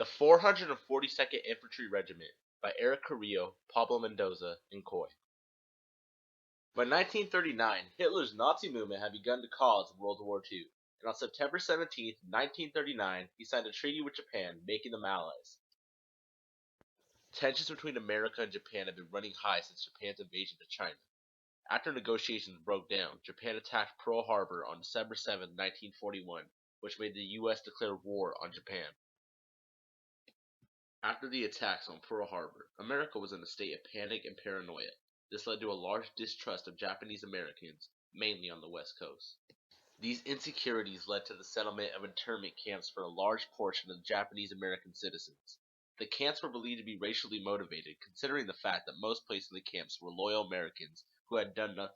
The 442nd Infantry Regiment by Eric Carrillo, Pablo Mendoza, and Khoi. By 1939, Hitler's Nazi movement had begun to cause World War II, and on September 17, 1939, he signed a treaty with Japan, making them allies. Tensions between America and Japan had been running high since Japan's invasion of China. After negotiations broke down, Japan attacked Pearl Harbor on December 7, 1941, which made the U.S. declare war on Japan. After the attacks on Pearl Harbor, America was in a state of panic and paranoia. This led to a large distrust of Japanese Americans, mainly on the West Coast. These insecurities led to the settlement of internment camps for a large portion of Japanese American citizens. The camps were believed to be racially motivated, considering the fact that most placed in the camps were loyal Americans who had done nothing.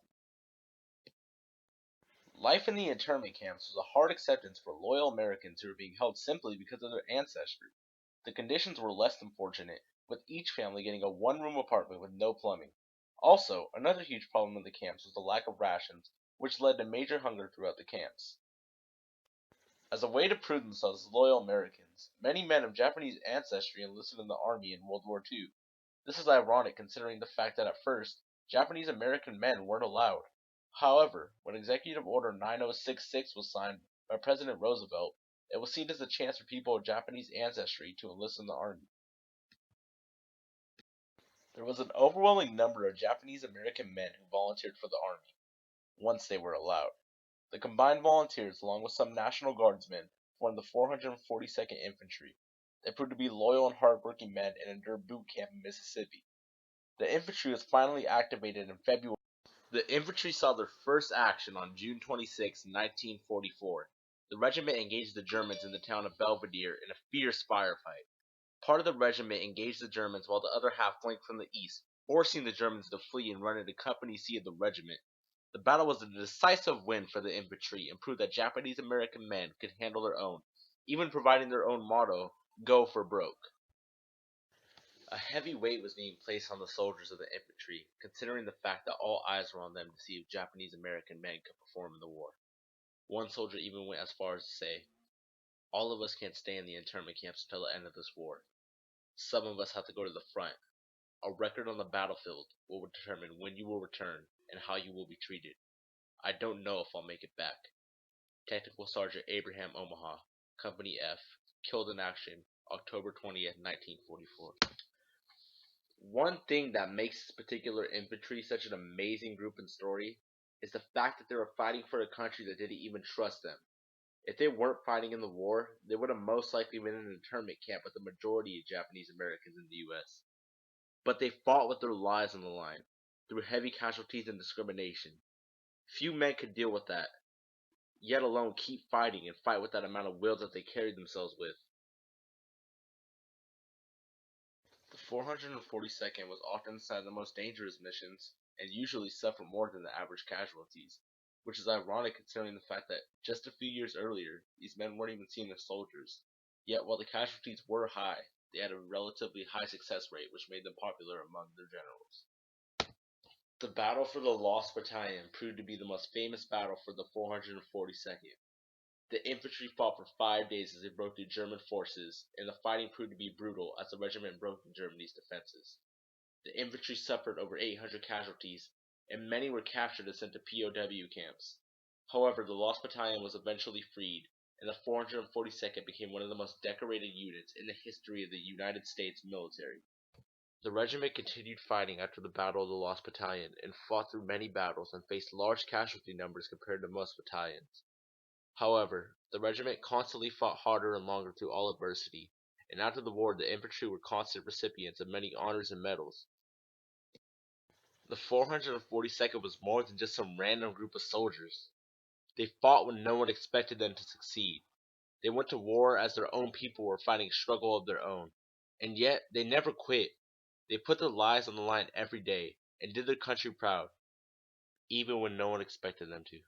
Life in the internment camps was a hard acceptance for loyal Americans who were being held simply because of their ancestry. The conditions were less than fortunate, with each family getting a one-room apartment with no plumbing. Also, another huge problem in the camps was the lack of rations, which led to major hunger throughout the camps. As a way to prove themselves as loyal Americans, many men of Japanese ancestry enlisted in the army in World War II. This is ironic considering the fact that at first, Japanese American men weren't allowed. However, when Executive Order 9066 was signed by President Roosevelt, it was seen as a chance for people of Japanese ancestry to enlist in the army. There was an overwhelming number of Japanese American men who volunteered for the army, once they were allowed. The combined volunteers, along with some National Guardsmen, formed the 442nd Infantry. They proved to be loyal and hardworking men and endured boot camp in Mississippi. The infantry was finally activated in February. The infantry saw their first action on June 26, 1944. The regiment engaged the Germans in the town of Belvedere in a fierce firefight. Part of the regiment engaged the Germans while the other half flanked from the east, forcing the Germans to flee and run into Company C of the regiment. The battle was a decisive win for the infantry and proved that Japanese American men could handle their own, even providing their own motto, "Go for broke." A heavy weight was being placed on the soldiers of the infantry, considering the fact that all eyes were on them to see if Japanese American men could perform in the war. One soldier even went as far as to say, "All of us can't stay in the internment camps until the end of this war. Some of us have to go to the front. A record on the battlefield will determine when you will return and how you will be treated. I don't know if I'll make it back." Technical Sergeant Abraham Omaha, Company F, killed in action, October 20th, 1944. One thing that makes this particular infantry such an amazing group and story is the fact that they were fighting for a country that didn't even trust them. If they weren't fighting in the war, they would have most likely been in an internment camp with the majority of Japanese Americans in the U.S. But they fought with their lives on the line, through heavy casualties and discrimination. Few men could deal with that, yet alone keep fighting and fight with that amount of will that they carried themselves with. The 442nd was often assigned the most dangerous missions, and usually suffered more than the average casualties, which is ironic considering the fact that just a few years earlier, these men weren't even seen as soldiers. Yet while the casualties were high, they had a relatively high success rate which made them popular among their generals. The battle for the Lost Battalion proved to be the most famous battle for the 442nd. The infantry fought for 5 days as they broke through German forces, and the fighting proved to be brutal as the regiment broke through Germany's defenses. The infantry suffered over 800 casualties, and many were captured and sent to POW camps. However, the Lost Battalion was eventually freed, and the 442nd became one of the most decorated units in the history of the United States military. The regiment continued fighting after the Battle of the Lost Battalion and fought through many battles and faced large casualty numbers compared to most battalions. However, the regiment constantly fought harder and longer through all adversity, and after the war the infantry were constant recipients of many honors and medals. The 442nd was more than just some random group of soldiers. They fought when no one expected them to succeed. They went to war as their own people were fighting a struggle of their own, and yet they never quit. They put their lives on the line every day and did their country proud, even when no one expected them to.